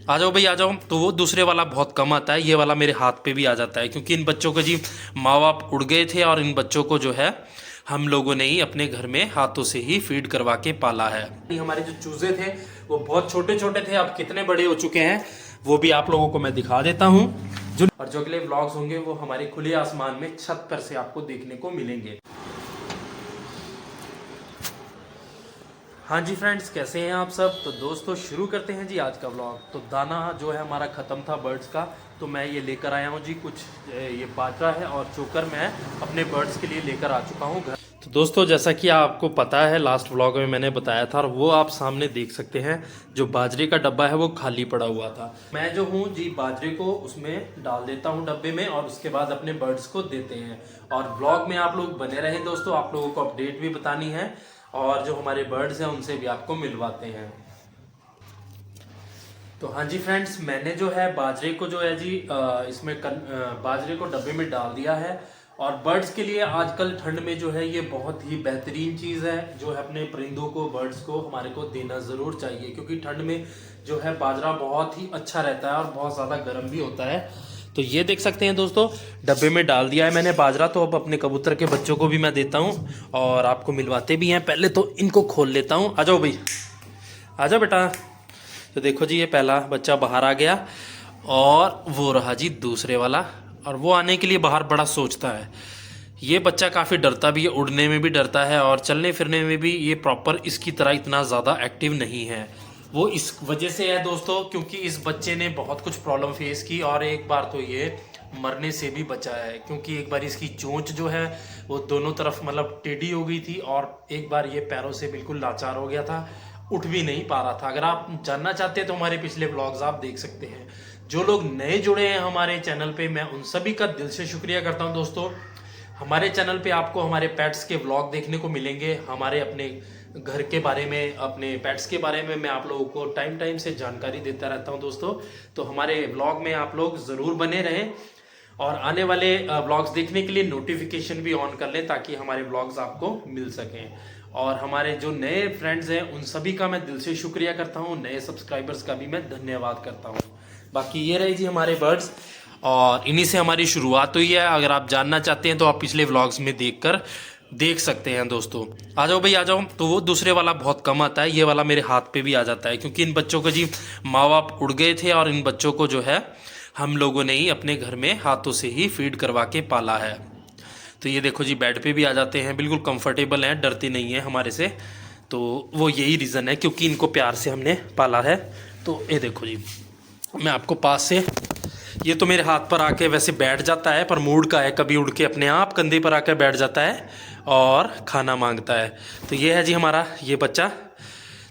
आ जाओ भाई आ जाओ। तो वो दूसरे वाला बहुत कम आता है, ये वाला मेरे हाथ पे भी आ जाता है, क्योंकि इन बच्चों को जी माँ बाप उड़ गए थे और इन बच्चों को जो है हम लोगों ने ही अपने घर में हाथों से ही फीड करवा के पाला है। हमारे जो चूजे थे वो बहुत छोटे छोटे थे, अब कितने बड़े हो चुके हैं वो भी आप लोगों को मैं दिखा देता हूँ। जो अगले व्लॉग्स होंगे वो हमारे खुले आसमान में छत पर से आपको देखने को मिलेंगे। हाँ जी फ्रेंड्स, कैसे हैं आप सब। तो दोस्तों शुरू करते हैं जी आज का व्लॉग। तो दाना जो है हमारा ख़त्म था बर्ड्स का, तो मैं ये लेकर आया हूँ जी कुछ ये बाजरा है और चोकर मैं अपने बर्ड्स के लिए लेकर आ चुका हूँ घर। तो दोस्तों जैसा कि आपको पता है लास्ट व्लॉग में मैंने बताया था, और वो आप सामने देख सकते हैं, जो बाजरे का डब्बा है वो खाली पड़ा हुआ था। मैं जो हूँ जी बाजरे को उसमें डाल देता हूँ डब्बे में, और उसके बाद अपने बर्ड्स को देते हैं। और व्लॉग में आप लोग बने रहें दोस्तों, आप लोगों को अपडेट भी बतानी है और जो हमारे बर्ड्स हैं उनसे भी आपको मिलवाते हैं। तो हाँ जी फ्रेंड्स, मैंने जो है बाजरे को जो है जी इसमें बाजरे को डब्बे में डाल दिया है। और बर्ड्स के लिए आजकल ठंड में जो है ये बहुत ही बेहतरीन चीज़ है, जो है अपने परिंदों को बर्ड्स को हमारे को देना ज़रूर चाहिए, क्योंकि ठंड में जो है बाजरा बहुत ही अच्छा रहता है और बहुत ज़्यादा गर्म भी होता है। तो ये देख सकते हैं दोस्तों, डब्बे में डाल दिया है मैंने बाजरा। तो अब अपने कबूतर के बच्चों को भी मैं देता हूँ और आपको मिलवाते भी हैं। पहले तो इनको खोल लेता हूँ। आ जाओ भाई, आ जाओ बेटा। तो देखो जी, ये पहला बच्चा बाहर आ गया और वो रहा जी दूसरे वाला, और वो आने के लिए बाहर बड़ा सोचता है। ये बच्चा काफ़ी डरता भी है, उड़ने में भी डरता है और चलने फिरने में भी ये प्रॉपर इसकी तरह इतना ज़्यादा एक्टिव नहीं है। वो इस वजह से है दोस्तों, क्योंकि इस बच्चे ने बहुत कुछ प्रॉब्लम फेस की और एक बार तो ये मरने से भी बचा है, क्योंकि एक बार इसकी चोंच जो है वो दोनों तरफ मतलब टेढ़ी हो गई थी, और एक बार ये पैरों से बिल्कुल लाचार हो गया था, उठ भी नहीं पा रहा था। अगर आप जानना चाहते हैं तो हमारे पिछले ब्लॉग्स आप देख सकते हैं। जो लोग नए जुड़े हैं हमारे चैनल पे, मैं उन सभी का दिल से शुक्रिया करता हूं दोस्तों। हमारे चैनल पे आपको हमारे पेट्स के व्लॉग देखने को मिलेंगे, हमारे अपने घर के बारे में, अपने पेट्स के बारे में मैं आप लोगों को टाइम टाइम से जानकारी देता रहता हूं दोस्तों। तो हमारे व्लॉग में आप लोग ज़रूर बने रहें और आने वाले व्लॉग्स देखने के लिए नोटिफिकेशन भी ऑन कर लें, ताकि हमारे व्लॉग्स आपको मिल सकें। और हमारे जो नए फ्रेंड्स हैं उन सभी का मैं दिल से शुक्रिया करता हूँ, नए सब्सक्राइबर्स का भी मैं धन्यवाद करता हूँ। बाकी ये रही जी हमारे बर्ड्स, और इन्हीं से हमारी शुरुआत हुई है। अगर आप जानना चाहते हैं तो आप पिछले व्लॉग्स में देख सकते हैं दोस्तों। आ जाओ भाई आ जाओ। तो वो दूसरे वाला बहुत कम आता है, ये वाला मेरे हाथ पे भी आ जाता है, क्योंकि इन बच्चों को जी माँ बाप उड़ गए थे और इन बच्चों को जो है हम लोगों ने ही अपने घर में हाथों से ही फीड करवा के पाला है। तो ये देखो जी, बेड पे भी आ जाते हैं, बिल्कुल कंफर्टेबल हैं, डरते नहीं हैं हमारे से। तो वो यही रीज़न है, क्योंकि इनको प्यार से हमने पाला है। तो ये देखो जी, मैं आपको पास से, ये तो मेरे हाथ पर आके वैसे बैठ जाता है, पर मूड का है, कभी उड़ के अपने आप कंधे पर आकर बैठ जाता है और खाना मांगता है। तो ये है जी हमारा ये बच्चा।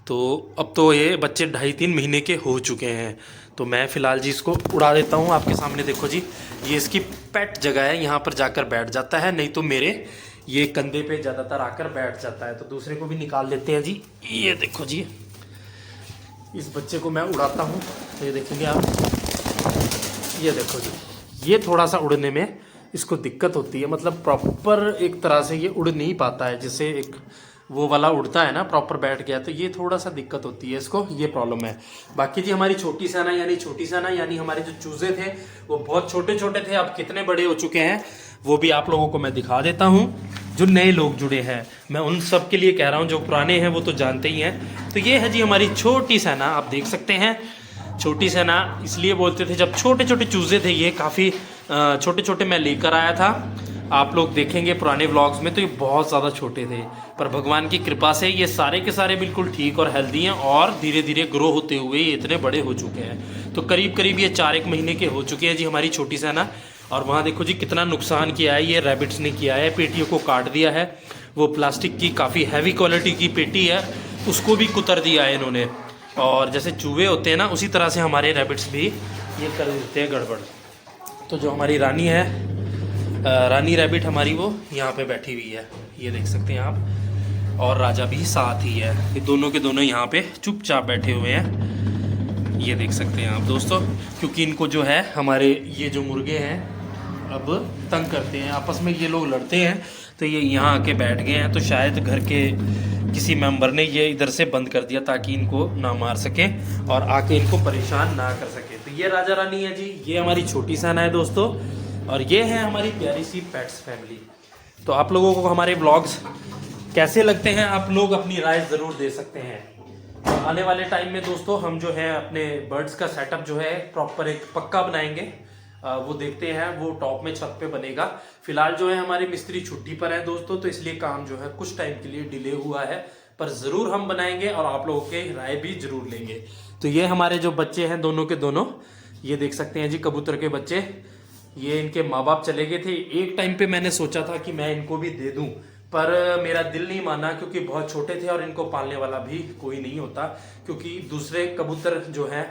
तो अब तो ये बच्चे 2.5-3 महीने के हो चुके हैं। तो मैं फ़िलहाल जी इसको उड़ा देता हूँ। आपके सामने देखो जी, ये इसकी पेट जगह है, यहाँ पर जाकर बैठ जाता है, नहीं तो मेरे ये कंधे पे ज़्यादातर आकर बैठ जाता है। तो दूसरे को भी निकाल लेते हैं जी। ये देखो जी, इस बच्चे को मैं उड़ाता हूँ, तो ये देखेंगे आप, ये देखो जी, ये थोड़ा सा उड़ने में इसको दिक्कत होती है, मतलब प्रॉपर एक तरह से ये उड़ नहीं पाता है, जैसे एक वो वाला उड़ता है ना प्रॉपर बैठ गया, तो ये थोड़ा सा दिक्कत होती है इसको, ये प्रॉब्लम है। बाकी जी हमारी छोटी सेना यानी हमारे जो चूजे थे वो बहुत छोटे छोटे थे, अब कितने बड़े हो चुके हैं वो भी आप लोगों को मैं दिखा देता हूँ। जो नए लोग जुड़े हैं मैं उन सब के लिए कह रहा हूँ, जो पुराने हैं वो तो जानते ही हैं। तो ये है जी हमारी छोटी सेना, आप देख सकते हैं। छोटी सेना इसलिए बोलते थे, जब छोटे छोटे चूजे थे, ये काफ़ी छोटे छोटे मैं लेकर आया था। आप लोग देखेंगे पुराने व्लॉग्स में तो ये बहुत ज़्यादा छोटे थे, पर भगवान की कृपा से ये सारे के सारे बिल्कुल ठीक और हेल्दी हैं, और धीरे धीरे ग्रो होते हुए ये इतने बड़े हो चुके हैं। तो करीब करीब ये 4-1 महीने के हो चुके हैं जी हमारी छोटी सेना। और वहाँ देखो जी कितना नुकसान किया है ये रैबिट्स ने किया है, पेटियों को काट दिया है। वो प्लास्टिक की काफ़ी हैवी क्वालिटी की पेटी है, उसको भी कुतर दिया है इन्होंने। और जैसे चूहे होते हैं ना, उसी तरह से हमारे रैबिट्स भी ये कर देते हैं गड़बड़। तो जो हमारी रानी है, रानी रैबिट हमारी, वो यहाँ पे बैठी हुई है, ये देख सकते हैं आप, और राजा भी साथ ही है। ये दोनों के दोनों यहाँ पे चुपचाप बैठे हुए हैं, ये देख सकते हैं आप दोस्तों। क्योंकि इनको जो है हमारे ये जो मुर्गे हैं अब तंग करते हैं, आपस में ये लोग लड़ते हैं, तो ये यहाँ आके बैठ गए हैं। तो शायद घर के किसी मेंबर ने ये इधर से बंद कर दिया ताकि इनको ना मार सके और आके इनको परेशान ना कर सके। तो ये राजा रानी है जी, ये हमारी छोटी सैना है दोस्तों, और ये है हमारी प्यारी सी पेट्स फैमिली। तो आप लोगों को हमारे ब्लॉग्स कैसे लगते हैं, आप लोग अपनी राय ज़रूर दे सकते हैं। तो आने वाले टाइम में दोस्तों हम जो है अपने बर्ड्स का सेटअप जो है प्रॉपर एक पक्का बनाएंगे, वो देखते हैं, वो टॉप में छत पे बनेगा। फिलहाल जो है हमारे मिस्त्री छुट्टी पर है दोस्तों, तो इसलिए काम जो है कुछ टाइम के लिए डिले हुआ है, पर ज़रूर हम बनाएंगे और आप लोगों के राय भी जरूर लेंगे। तो ये हमारे जो बच्चे हैं दोनों के दोनों, ये देख सकते हैं जी कबूतर के बच्चे। ये इनके माँ बाप चले गए थे, एक टाइम पे मैंने सोचा था कि मैं इनको भी दे दूं, पर मेरा दिल नहीं माना क्योंकि बहुत छोटे थे और इनको पालने वाला भी कोई नहीं होता, क्योंकि दूसरे कबूतर जो हैं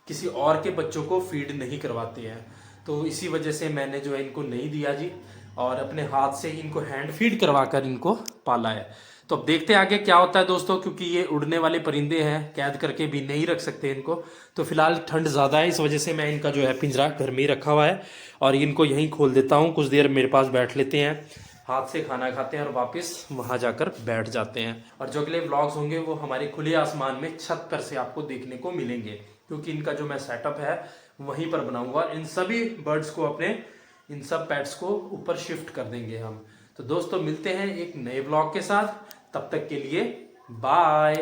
किसी और के बच्चों को फीड नहीं करवाते हैं। तो इसी वजह से मैंने जो है इनको नहीं दिया जी, और अपने हाथ से ही इनको हैंड फीड करवा कर इनको पाला है। तो अब देखते हैं आगे क्या होता है दोस्तों, क्योंकि ये उड़ने वाले परिंदे हैं, कैद करके भी नहीं रख सकते इनको। तो फिलहाल ठंड ज़्यादा है, इस वजह से मैं इनका जो है पिंजरा घर में ही रखा हुआ है और इनको यहीं खोल देता हूँ, कुछ देर मेरे पास बैठ लेते हैं, हाथ से खाना खाते हैं और वापस वहाँ जाकर बैठ जाते हैं। और जो अगले व्लॉग्स होंगे वो हमारे खुले आसमान में छत पर से आपको देखने को मिलेंगे, क्योंकि इनका जो मैं सेटअप है वहीं पर बनाऊंगा। इन सभी बर्ड्स को, अपने इन सब पेट्स को ऊपर शिफ्ट कर देंगे हम। तो दोस्तों मिलते हैं एक नए ब्लॉग के साथ, तब तक के लिए बाय।